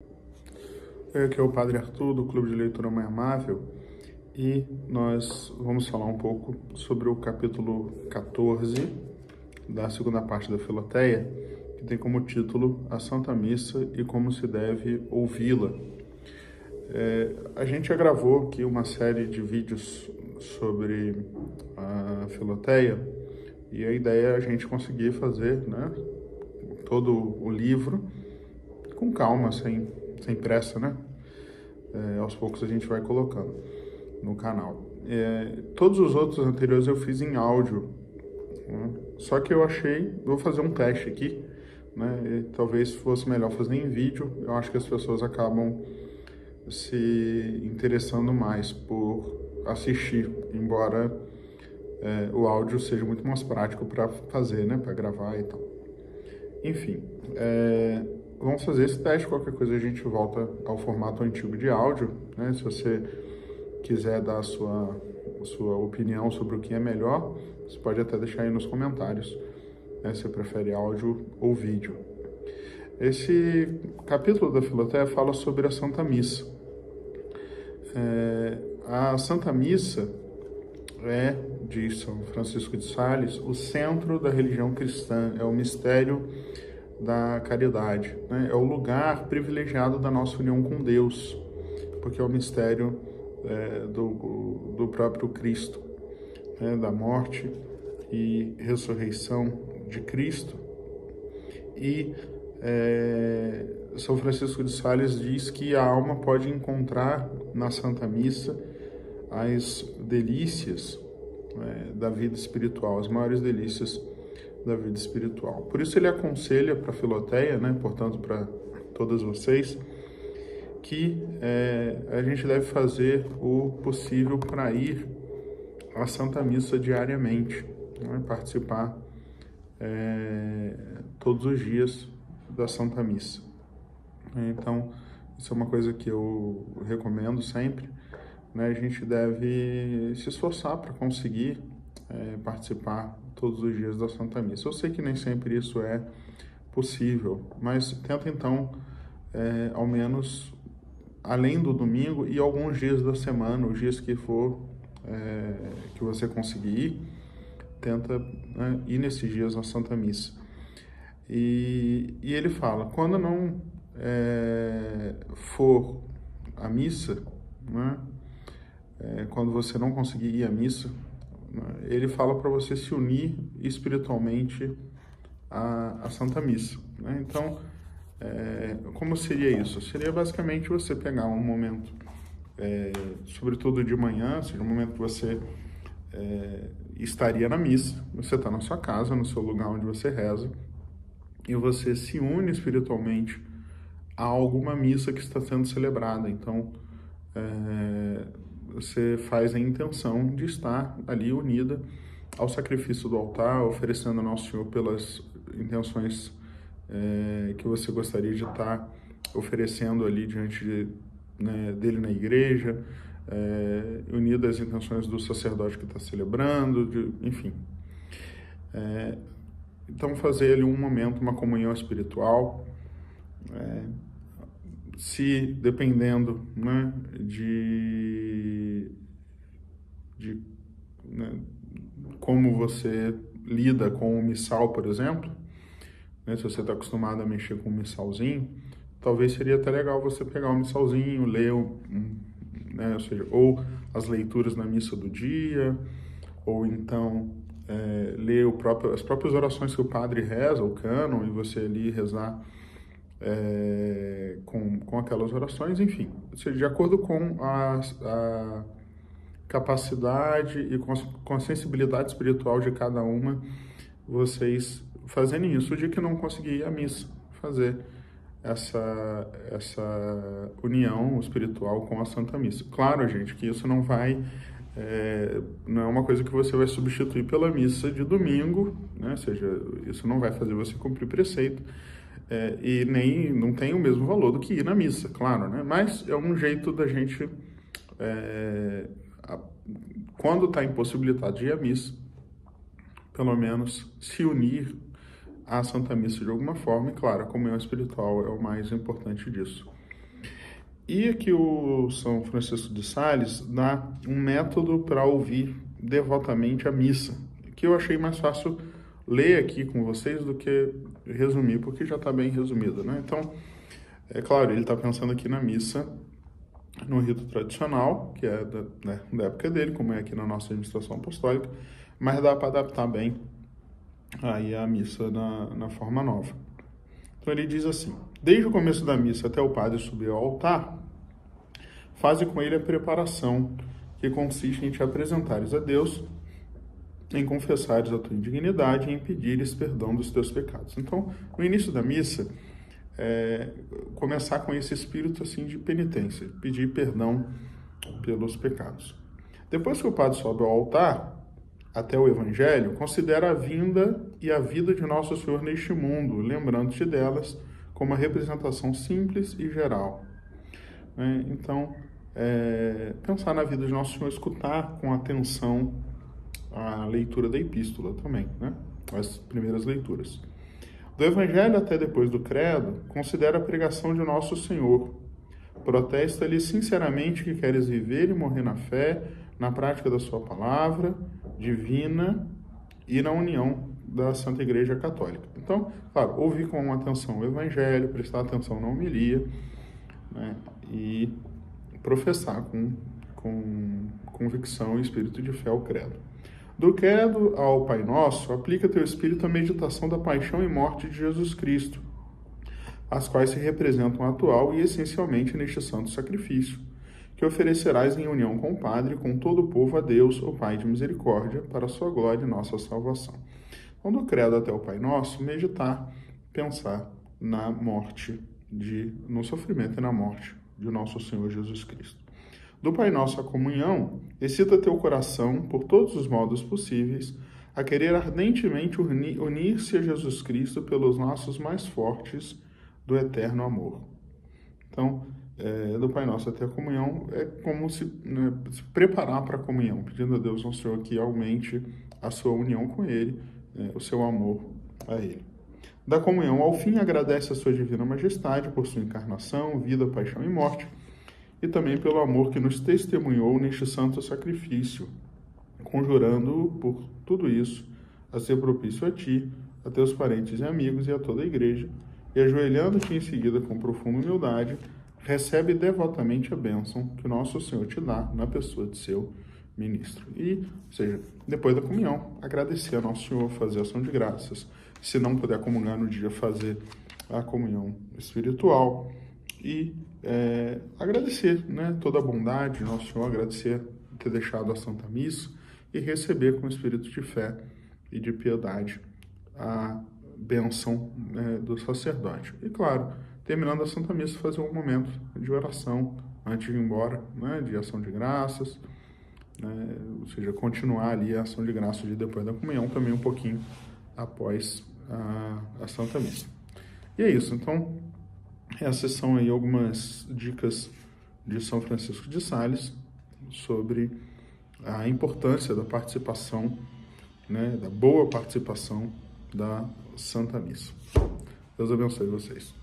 Aqui é o Padre Arthur, do Clube de Leitura Mãe Amável, e nós vamos falar um pouco sobre o capítulo 14 da segunda parte da Filoteia, que tem como título A Santa Missa e como se deve ouvi-la. A gente já gravou aqui uma série de vídeos sobre a Filoteia, e a ideia é a gente conseguir fazer, todo o livro com calma, sem pressa, aos poucos a gente vai colocando no canal. Todos os outros anteriores eu fiz em áudio, só que eu vou fazer um teste aqui, e talvez fosse melhor fazer em vídeo. Eu acho que as pessoas acabam se interessando mais por assistir, embora o áudio seja muito mais prático para fazer, para gravar e tal. Enfim, vamos fazer esse teste. Qualquer coisa a gente volta ao formato antigo de áudio, Se você quiser dar a sua opinião sobre o que é melhor, você pode até deixar aí nos comentários, se você prefere áudio ou vídeo. Esse capítulo da Filoteia fala sobre a Santa Missa. A Santa Missa de São Francisco de Sales, o centro da religião cristã, é o mistério da caridade, é o lugar privilegiado da nossa união com Deus, porque é o mistério do próprio Cristo, da morte e ressurreição de Cristo. E São Francisco de Sales diz que a alma pode encontrar na Santa Missa as delícias da vida espiritual, as maiores delícias da vida espiritual. Por isso ele aconselha para a Filoteia, portanto para todas vocês, que a gente deve fazer o possível para ir à Santa Missa diariamente, participar todos os dias da Santa Missa. Então, isso é uma coisa que eu recomendo sempre, A gente deve se esforçar para conseguir participar todos os dias da Santa Missa. Eu sei que nem sempre isso é possível, mas tenta então, ao menos, além do domingo e alguns dias da semana, os dias que que você conseguir ir, tenta ir nesses dias na Santa Missa. E ele fala, quando não for a missa, quando você não conseguir ir à missa, ele fala para você se unir espiritualmente à Santa Missa. Então, como seria isso? Seria basicamente você pegar um momento, sobretudo de manhã, seja um momento que você estaria na missa, você está na sua casa, no seu lugar onde você reza, e você se une espiritualmente a alguma missa que está sendo celebrada. Então, você faz a intenção de estar ali unida ao sacrifício do altar, oferecendo ao Nosso Senhor pelas intenções que você gostaria de estar oferecendo ali diante dele na igreja, unida às intenções do sacerdote que está celebrando, enfim. Então, fazer ali um momento, uma comunhão espiritual, se dependendo de como você lida com o missal, por exemplo, se você está acostumado a mexer com o missalzinho, talvez seria até legal você pegar o missalzinho, ler, ou seja, ou as leituras na missa do dia, ou então ler as próprias orações que o padre reza, o cânon, e você ali rezar com aquelas orações, enfim, ou seja, de acordo com a capacidade e com a sensibilidade espiritual de cada uma, vocês fazerem isso. O dia que não conseguir ir à missa, fazer essa união espiritual com a Santa Missa. Claro, gente, que isso não é uma coisa que você vai substituir pela missa de domingo, Ou seja, isso não vai fazer você cumprir preceito, e nem não tem o mesmo valor do que ir na missa, claro, Mas é um jeito da gente, quando está impossibilitado de ir à missa, pelo menos se unir à Santa Missa de alguma forma, e claro, a comunhão espiritual é o mais importante disso. E aqui o São Francisco de Sales dá um método para ouvir devotamente a missa, que eu achei mais fácil ler aqui com vocês do que resumir, porque já está bem resumido, né? Então, é claro, ele está pensando aqui na missa, no rito tradicional, que é da época dele, como é aqui na nossa administração apostólica, mas dá para adaptar bem aí a missa na forma nova. Então ele diz assim: desde o começo da missa até o padre subir ao altar, faze com ele a preparação, que consiste em te apresentares a Deus, em confessares a tua indignidade e em pedires perdão dos teus pecados. Então, no início da missa, começar com esse espírito assim de penitência, pedir perdão pelos pecados. Depois que o padre sobe ao altar, até o Evangelho, considera a vinda e a vida de Nosso Senhor neste mundo, lembrando-te delas como uma representação simples e geral. Então, pensar na vida de Nosso Senhor, escutar com atenção a leitura da epístola também, né? As primeiras leituras. Do Evangelho até depois do Credo, considera a pregação de Nosso Senhor. Protesta-lhe sinceramente que queres viver e morrer na fé, na prática da sua palavra divina e na união da Santa Igreja Católica. Então, claro, ouvir com atenção o Evangelho, prestar atenção na homilia, né, e professar com convicção e espírito de fé o credo. Do credo ao Pai Nosso, aplica teu espírito à meditação da paixão e morte de Jesus Cristo, as quais se representam atual e essencialmente neste santo sacrifício, que oferecerás em união com o Padre e com todo o povo a Deus, o Pai de misericórdia, para a sua glória e nossa salvação. Então, do credo até o Pai Nosso, meditar, pensar na morte, no sofrimento e na morte de nosso Senhor Jesus Cristo. Do Pai Nosso à comunhão, excita teu coração, por todos os modos possíveis, a querer ardentemente unir-se a Jesus Cristo pelos laços mais fortes do eterno amor. Então, do Pai Nosso até a comunhão é como se preparar para a comunhão, pedindo a Deus nosso Senhor que aumente a sua união com Ele, o seu amor a Ele. Da comunhão ao fim, agradece a sua divina majestade por sua encarnação, vida, paixão e morte, e também pelo amor que nos testemunhou neste santo sacrifício, conjurando-o por tudo isso a ser propício a ti, a teus parentes e amigos e a toda a igreja, e ajoelhando-te em seguida com profunda humildade, recebe devotamente a bênção que nosso Senhor te dá na pessoa de seu ministro. E, ou seja, depois da comunhão, agradecer a nosso Senhor, fazer ação de graças. Se não puder comungar no dia, fazer a comunhão espiritual e agradecer, né, toda a bondade de nosso Senhor, agradecer ter deixado a Santa Missa e receber com espírito de fé e de piedade a bênção do sacerdote. E, claro, terminando a Santa Missa, fazer um momento de oração antes de ir embora, né, de ação de graças, né, ou seja, continuar ali a ação de graças de depois da comunhão, também um pouquinho após a Santa Missa. E é isso, então, essas são aí algumas dicas de São Francisco de Sales sobre a importância da participação, né, da boa participação da Santa Missa. Deus abençoe vocês.